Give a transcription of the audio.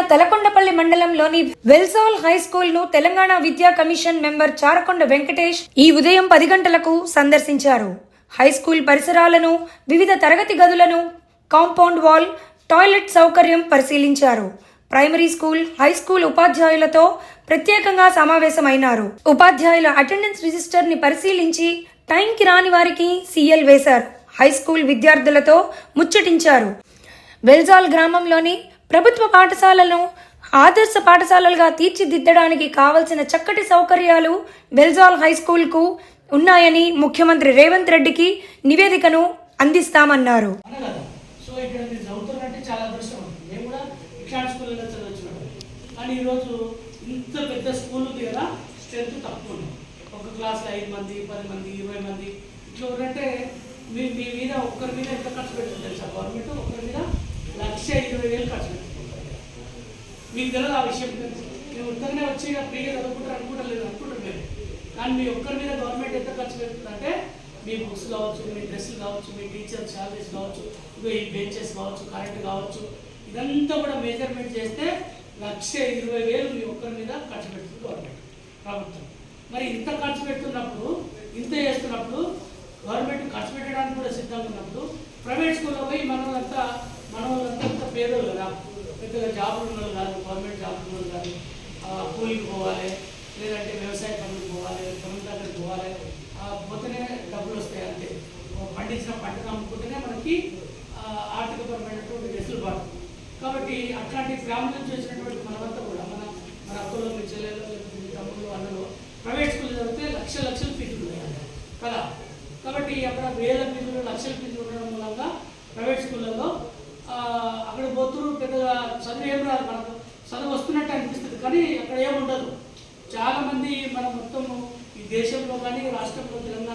తలకొండపల్లి మండలంలోని వెల్సోల్ high school ను తెలంగాణ విద్యా కమిషన్ మెంబర్ చారకొండ వెంకటేష్ ఈ ఉదయం 10 గంటలకు సందర్శించారు. హై స్కూల్ పరిసరాలను, వివిధ తరగతి గదులను, కాంపౌండ్ వాల్, టాయిలెట్ సౌకర్యం పరిశీలించారు. ప్రైమరీ స్కూల్, హై స్కూల్ ఉపాధ్యాయులతో ప్రత్యేకంగా సమావేశమైనారు. ఉపాధ్యాయుల అటెండెన్స్ రిజిస్టర్ ని పరిశీలించి టైంకి రాని వారికి సీఎల్ వేశారు. హై స్కూల్ విద్యార్థులతో ముచ్చటించారు. వెల్జాల్ గ్రామంలోని ప్రభుత్వ పాఠశాలను ఆదర్శ పాఠశాలలుగా తీర్చిదిద్దడానికి కావలసిన చక్కటి సౌకర్యాలు వెల్జాల్ హై స్కూల్ కు ఉన్నాయని ముఖ్యమంత్రి రేవంత్ రెడ్డికి నివేదికను అందిస్తామన్నారు. ఒక క్లాస్లో 5 మంది 10 మంది 20 మంది ఇట్లా ఉంటే మీ మీద ఒక్కరి మీద ఎంత ఖర్చు పెడుతుంది తెలుసా? గవర్నమెంట్ ఒక్కరి మీద 1,20,000 ఖర్చు పెట్టుకుంటారు. మీకు తెలియదు ఆ విషయం. మేము ఉత్తరనే వచ్చి ఫ్రీగా చదువుకుంటారు అనుకుంటలేదు. కానీ మీ ఒక్కరి మీద గవర్నమెంట్ ఎంత ఖర్చు పెడుతుందంటే మీ బుక్స్ కావచ్చు, మీ డ్రెస్సులు కావచ్చు, మీ టీచర్ శాలరీస్ కావచ్చు, ఈ బెంచెస్ కావచ్చు, కరెంట్ కావచ్చు, ఇదంతా కూడా మెజర్మెంట్ చేస్తే 1,20,000 మీ ఒక్కరి మీద ఖర్చు పెడుతుంది గవర్నమెంట్ ప్రభుత్వం. మరి ఇంత ఖర్చు పెడుతున్నప్పుడు, ఇంత చేస్తున్నప్పుడు, గవర్నమెంట్ ఖర్చు పెట్టడానికి కూడా సిద్ధంగా ఉన్నప్పుడు ప్రైవేట్ స్కూల్లో పోయి మన వాళ్ళంతా పేదోళ్ళు కదా, పెద్దగా జాబులు ఉన్నది కాదు, గవర్నమెంట్ జాబులు ఉన్నది కాదు, కూలికి పోవాలి, లేదంటే వ్యవసాయ పనులకు పోవాలి, పొలం దగ్గరికి పోవాలి, పోతేనే డబ్బులు వస్తాయి. అంటే పండించిన పంటను అమ్ముకుంటేనే మనకి ఆర్థికపరమైనటువంటి వెసులుబాటు. కాబట్టి అట్లాంటి ఫ్యామిలీ నుంచి వచ్చినటువంటి మనమంతా కూడా మన అక్కలు, మీ చెల్లెలు, మీ తమ్ముళ్ళు, అన్నలు ప్రైవేట్ స్కూల్ చదివితే లక్షల ఫీజులు ఉన్నాయి కదా. కాబట్టి అక్కడ వేల ఫీజులు, లక్షల ఫీజులు ఉండడం మూలంగా ప్రైవేట్ స్కూళ్ళల్లో అక్కడ పోతురు పెద్దగా చదువు ఏం రాదు, మనకు చదువు వస్తున్నట్టు అనిపిస్తుంది, కానీ అక్కడ ఏముండదు. చాలామంది మన మొత్తము ఈ దేశంలో కానీ రాష్ట్రంలో తెలంగాణ